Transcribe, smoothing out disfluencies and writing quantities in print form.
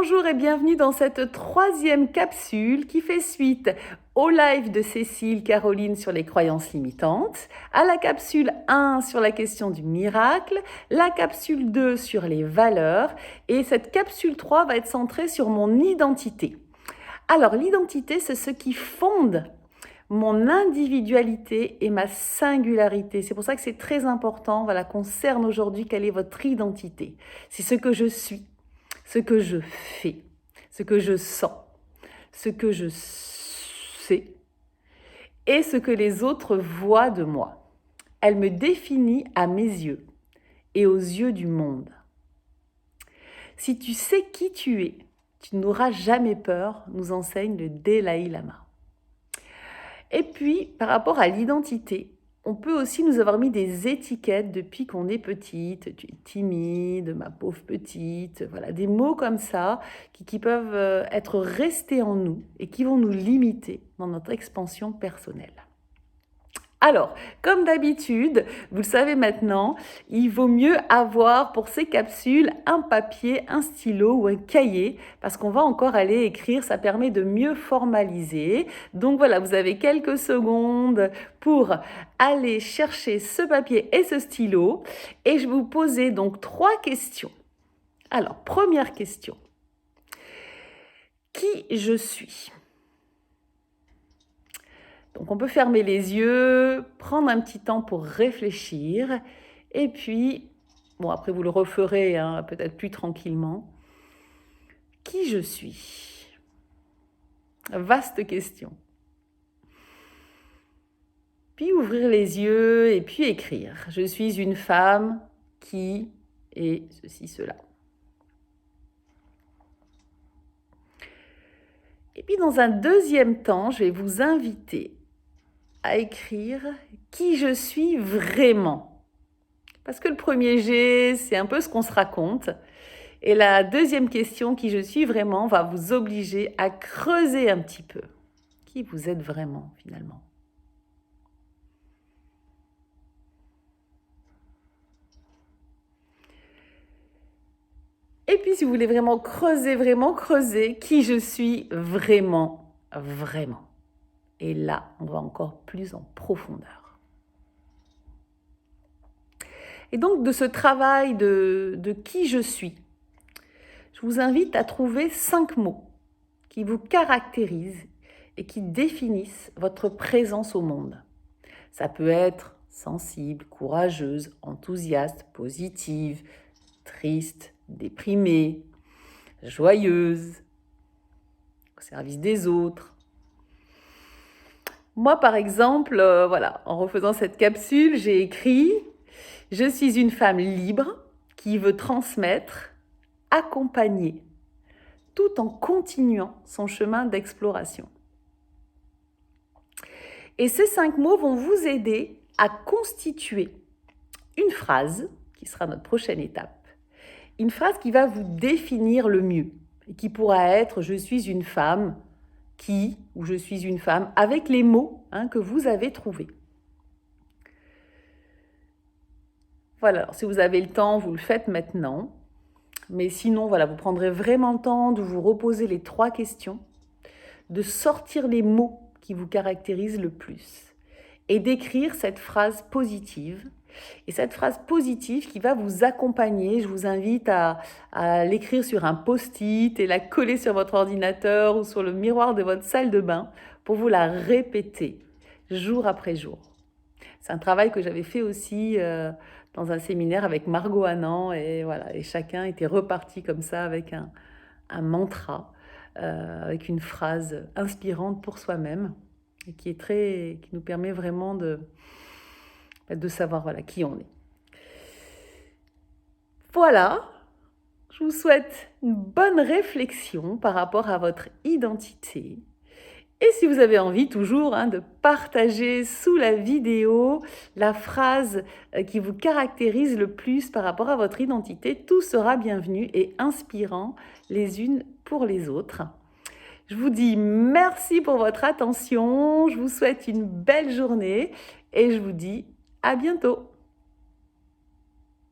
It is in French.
Bonjour et bienvenue dans cette troisième capsule qui fait suite au live de Cécile Caroline sur les croyances limitantes, à la capsule 1 sur la question du miracle, la capsule 2 sur les valeurs et cette capsule 3 va être centrée sur mon identité. Alors l'identité, c'est ce qui fonde mon individualité et ma singularité. C'est pour ça que c'est très important, qu'on cerne aujourd'hui quelle est votre identité. C'est ce que je suis, ce que je fais, ce que je sens, ce que je sais et ce que les autres voient de moi. Elle me définit à mes yeux et aux yeux du monde. Si tu sais qui tu es, tu n'auras jamais peur, nous enseigne le Dalai Lama. Et puis, par rapport à l'identité, on peut aussi nous avoir mis des étiquettes depuis qu'on est petite. Tu es timide, ma pauvre petite, voilà, des mots comme ça qui peuvent être restés en nous et qui vont nous limiter dans notre expansion personnelle. Alors, comme d'habitude, vous le savez maintenant, il vaut mieux avoir pour ces capsules un papier, un stylo ou un cahier parce qu'on va encore aller écrire, ça permet de mieux formaliser. Donc voilà, vous avez quelques secondes pour aller chercher ce papier et ce stylo et je vais vous poser donc 3 questions. Alors, première question. Qui je suis ? Donc on peut fermer les yeux, prendre un petit temps pour réfléchir et puis, après vous le referez peut-être plus tranquillement. Qui je suis ? Vaste question. Puis ouvrir les yeux et puis écrire. Je suis une femme qui est ceci, cela. Et puis dans un deuxième temps, je vais vous inviter à écrire qui je suis vraiment. Parce que le premier jet, c'est un peu ce qu'on se raconte. Et la deuxième question, qui je suis vraiment, va vous obliger à creuser un petit peu. Qui vous êtes vraiment, finalement ? Et puis, si vous voulez vraiment creuser qui je suis vraiment. Et là, on va encore plus en profondeur. Et donc, de ce travail de qui je suis, je vous invite à trouver 5 mots qui vous caractérisent et qui définissent votre présence au monde. Ça peut être sensible, courageuse, enthousiaste, positive, triste, déprimée, joyeuse, au service des autres. Moi, par exemple, en refaisant cette capsule, j'ai écrit « Je suis une femme libre qui veut transmettre, accompagner, tout en continuant son chemin d'exploration. » Et ces 5 mots vont vous aider à constituer une phrase, qui sera notre prochaine étape, une phrase qui va vous définir le mieux, et qui pourra être « Je suis une femme qui » ou « Je suis une femme » avec les mots que vous avez trouvés. Voilà, alors si vous avez le temps, vous le faites maintenant. Mais sinon, vous prendrez vraiment le temps de vous reposer les 3 questions, de sortir les mots qui vous caractérisent le plus et d'écrire cette phrase positive. Et cette phrase positive qui va vous accompagner, je vous invite à l'écrire sur un post-it et la coller sur votre ordinateur ou sur le miroir de votre salle de bain pour vous la répéter jour après jour. C'est un travail que j'avais fait aussi dans un séminaire avec Margot Anand et chacun était reparti comme ça avec un mantra, avec une phrase inspirante pour soi-même et qui nous permet vraiment de savoir qui on est. Voilà, je vous souhaite une bonne réflexion par rapport à votre identité. Et si vous avez envie toujours de partager sous la vidéo la phrase qui vous caractérise le plus par rapport à votre identité, tout sera bienvenu et inspirant les unes pour les autres. Je vous dis merci pour votre attention, je vous souhaite une belle journée et je vous dis à bientôt.